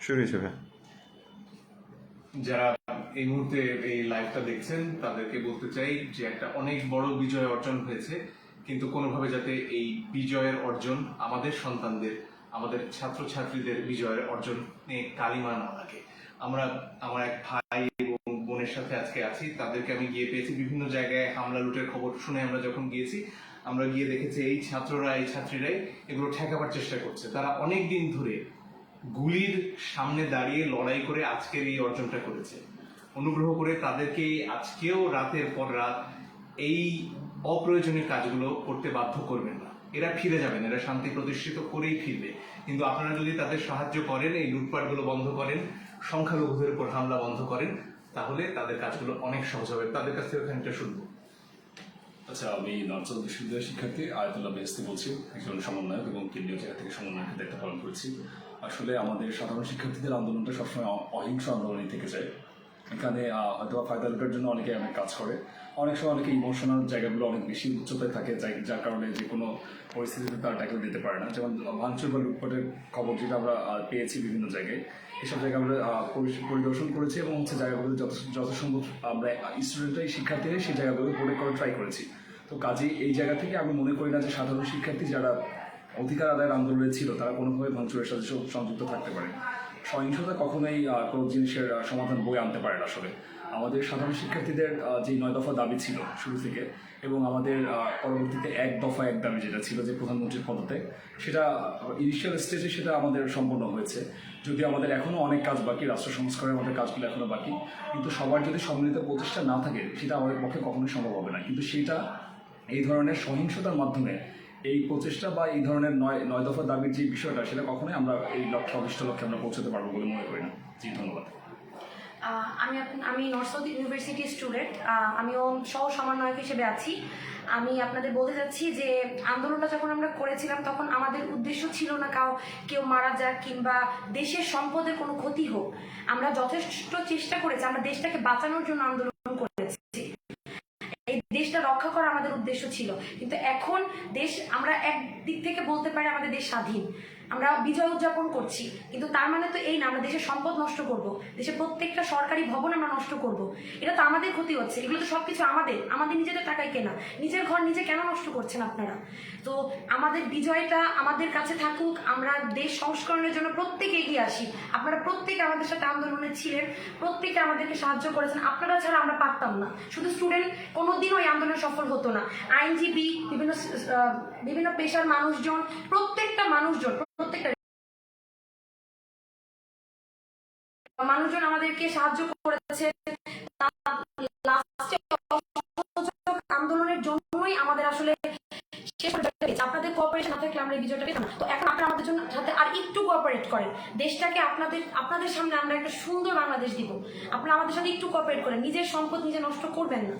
শুরু হিসেবে যারা এই মুহূর্তে এই লাইভটা দেখছেন তাদেরকে বলতে চাই যে একটা অনেক বড় বিজয় অর্জন হয়েছে, কিন্তু কোনোভাবে যাতে এই বিজয়ের অর্জন আমাদের সন্তানদের, আমাদের ছাত্রছাত্রীদের বিজয়ের অর্জন নিয়ে কালিমা না লাগে। আমার এক ভাই এবং বোনের সাথে আজকে আছি, তাদেরকে আমি গিয়ে পেয়েছি বিভিন্ন জায়গায় হামলা লুটের খবর শুনে আমরা যখন গিয়েছি, আমরা গিয়ে দেখেছি এই ছাত্ররা এই ছাত্রীরাই এগুলো ঠেকাবার চেষ্টা করছে। তারা অনেক দিন ধরে গুলির সামনে দাঁড়িয়ে লড়াই করে আজকের এই অর্জনটা করেছে। অনুগ্রহ করে তাদেরকে আজকেও রাতের পর রাত এই অপ্রয়োজনীয় কাজগুলো করতে বাধ্য করবেন না। এরা ফিরে যাবেন, এরা শান্তি প্রতিষ্ঠিত করেই ফিরবে। কিন্তু আপনারা যদি তাদের সাহায্য করেন, এই লুটপাটগুলো বন্ধ করেন, সংখ্যালঘুদের উপর হামলা বন্ধ করেন, তাহলে তাদের কাজগুলো অনেক সহজ হবে। তাদের কাছ থেকে খানিকটা শুনবো। আচ্ছা, আমি নর্থ বিশ্ববিদ্যালয়ের শিক্ষার্থী আয়াতুল্লাহ বেহেস্তি বলছি, একজন সমন্বয়ক এবং কেন্দ্রীয় জায়গা থেকে সমন্বয়কের দায়িত্ব পালন করেছি। আসলে আমাদের সাধারণ শিক্ষার্থীদের আন্দোলনটা সবসময় অহিংস আন্দোলনই থেকে যায়। এখানে হয়তো ফায়দা লুটের জন্য অনেকে অনেক কাজ করে, অনেক সময় অনেকে ইমোশনাল জায়গাগুলো অনেক বেশি উচ্চতায় থাকে, যার কারণে যে কোনো পরিস্থিতিতে তারা ট্যাকল দিতে পারে না। যেমন ভাঙচুর বা লুটপাটের খবর যেটা আমরা পেয়েছি বিভিন্ন জায়গায়, এসব জায়গায় আমরা পরিদর্শন করেছি এবং জায়গাগুলো যথাসম্ভব আমরা স্টুডেন্টরাই শিক্ষার্থীরাই সেই জায়গাগুলো প্রোটেক্ট করার ট্রাই করেছি। তো কাজেই এই জায়গা থেকে আমি মনে করি না যে সাধারণ শিক্ষার্থী যারা অধিকার আদায়ের আন্দোলনে ছিল তারা কোনোভাবে ভাঙচুরের সাথে সংযুক্ত থাকতে পারে। সহিংসতা কখনোই কোনো জিনিসের সমাধান বয়ে আনতে পারে না। আসলে আমাদের সাধারণ শিক্ষার্থীদের যে 9 দফা দাবি ছিল শুরু থেকে, এবং আমাদের পরবর্তীতে 1 দফা 1 দাবি যেটা ছিল যে প্রধানমন্ত্রীর পদত্যাগ, সেটা ইনিশিয়াল স্টেজে সেটা আমাদের সম্পন্ন হয়েছে। যদি আমাদের এখনও অনেক কাজ বাকি, রাষ্ট্র সংস্কারের আমাদের কাজগুলো এখনও বাকি, কিন্তু সবার যদি সম্মিলিত প্রচেষ্টা না থাকে সেটা আমাদের পক্ষে কখনোই সম্ভব হবে না। কিন্তু সেটা এই ধরনের সহিংসতার মাধ্যমে এই প্রচেষ্টা বা এই ধরনের 9 দফা দাবির যে বিষয়টা, সেটা কখনোই আমরা এই অভিষ্ট লক্ষ্যে আমরা পৌঁছতে পারবো বলে মনে করি না। জি, ধন্যবাদ। আমি নর্থ সাউথ ইউনিভার্সিটি স্টুডেন্ট, আমিও সহ সমন্বয়ক হিসেবে আছি। আমি আপনাদের বলতে চাচ্ছি যে আন্দোলনটা যখন আমরা করেছিলাম তখন আমাদের উদ্দেশ্য ছিল না কেউ মারা যাক কিংবা দেশের সম্পদের কোনো ক্ষতি হোক। আমরা যথেষ্ট চেষ্টা করেছি, আমরা দেশটাকে বাঁচানোর জন্য আন্দোলন করেছি, এই দেশটা রক্ষা করা আমাদের উদ্দেশ্য ছিল। কিন্তু এখন আমরা একদিক থেকে বলতে পারি আমাদের দেশ স্বাধীন, আমরা বিজয় উদযাপন করছি, কিন্তু তার মানে তো এই না আমরা দেশের সম্পদ নষ্ট করব, দেশের প্রত্যেকটা সরকারি ভবন আমরা নষ্ট করব। এটা তো আমাদের ক্ষতি হচ্ছে। এগুলো তো সবকিছু আমাদের নিজেদের টাকায় কেনা। নিজের ঘর নিজে কেন নষ্ট করছেন আপনারা? তো আমাদের বিজয়টা আমাদের কাছে থাকুক, আমরা দেশ সংস্করণের জন্য প্রত্যেকে এগিয়ে আসি। আপনারা প্রত্যেকে আমাদের সাথে আন্দোলনে ছিলেন, প্রত্যেকে আমাদেরকে সাহায্য করেছেন। আপনারা ছাড়া আমরা পারতাম না। শুধু স্টুডেন্ট কোনোদিনও এই আন্দোলনে সফল হতো না। আইনজীবী, বিভিন্ন পেশার মানুষজন, প্রত্যেকটা মানুষজন আমাদেরকে সাহায্য করেছে। আন্দোলনের জন্যই আমাদের আসলে আপনাদের কোঅপারেশন না থাকলে আমরা এই বিজয়টা পেতাম না। তো এখন আপনারা আমাদের জন্য সাথে আর একটু কোঅপারেট করেন, দেশটাকে আপনাদের সামনে আমরা একটা সুন্দর বাংলাদেশ দিব। আপনারা আমাদের সাথে একটু কোঅপারেট করেন, নিজের সম্পদ নিজে নষ্ট করবেন না।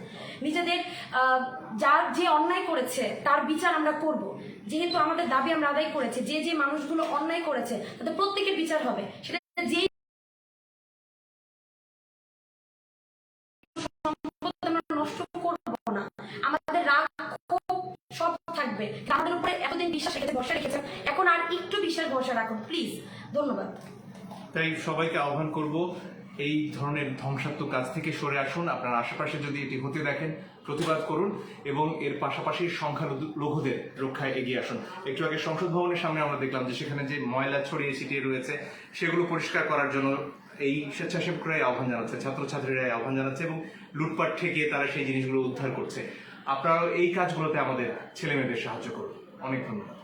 নিজেদের যে অন্যায় করেছে তার বিচার আমরা করব। যেহেতু আমাদের দাবি আমরা আদায় করেছি, যে মানুষগুলো অন্যায় করেছে তাদের প্রত্যেকের বিচার হবে। সেটা যে নষ্ট করবো না, আমাদের রাগ সব থাকবে। আমাদের উপরে এতদিন বিশ্বাস রেখেছে, ভরসা রেখেছেন, এখন আর একটু বিশ্বাস ভরসা রাখুন প্লিজ। ধন্যবাদ। তাই সবাইকে আহ্বান করব, এই ধরনের ধ্বংসাত্মক কাজ থেকে সরে আসুন। আপনার আশেপাশে যদি এটি হতে দেখেন, প্রতিবাদ করুন এবং এর পাশাপাশি সংখ্যালঘুদের রক্ষায় এগিয়ে আসুন। একটু আগে সংসদ ভবনের সামনে আমরা দেখলাম যে সেখানে যে ময়লা ছড়িয়ে ছিটিয়ে রয়েছে সেগুলো পরিষ্কার করার জন্য এই স্বেচ্ছাসেবকরাই আহ্বান জানাচ্ছে, ছাত্রছাত্রীরাই আহ্বান জানাচ্ছে এবং লুটপাট ঠেকিয়ে তারা সেই জিনিসগুলো উদ্ধার করছে। আপনারাও এই কাজগুলোতে আমাদের ছেলেমেয়েদের সাহায্য করুন। অনেক ধন্যবাদ।